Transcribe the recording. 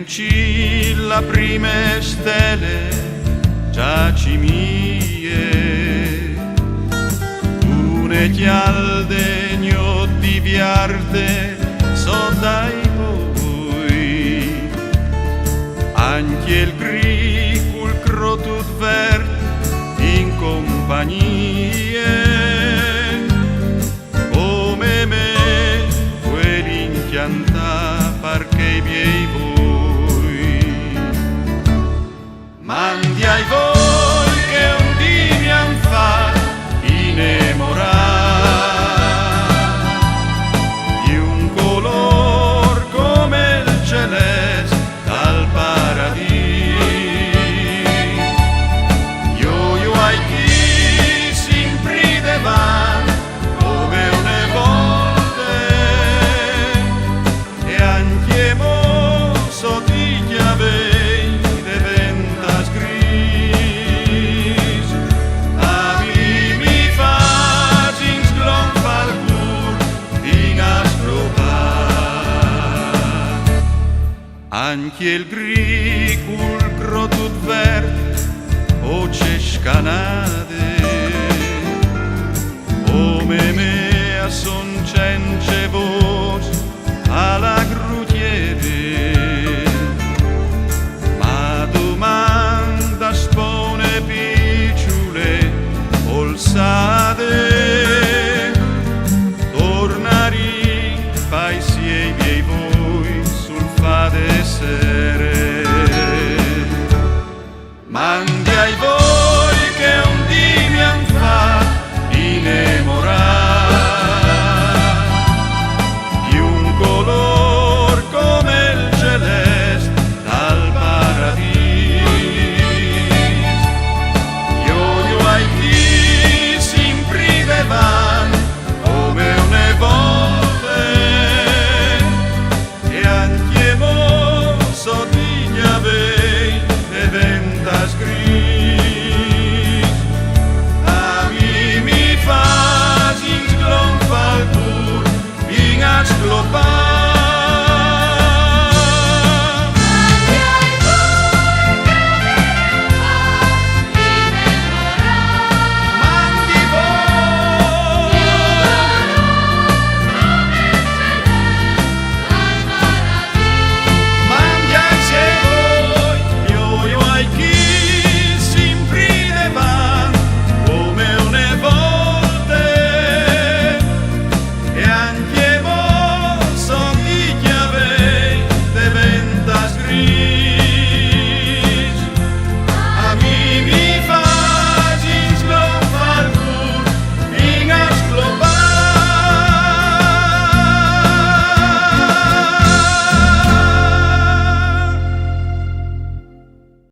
in la prime stelle giaci mie, une chial degno di viarte so dai voi, anche il gricul tut vert in compagnie, come me quell'inchianta perché i miei voi mandi ai voi che un dì mi han fatto innamorare di un color come il celeste dal paradiso. Io ai chi si imprideva come une volte e anche mo so di chiave anche il gricul tut vert o c'è scanade come me a son cence voi.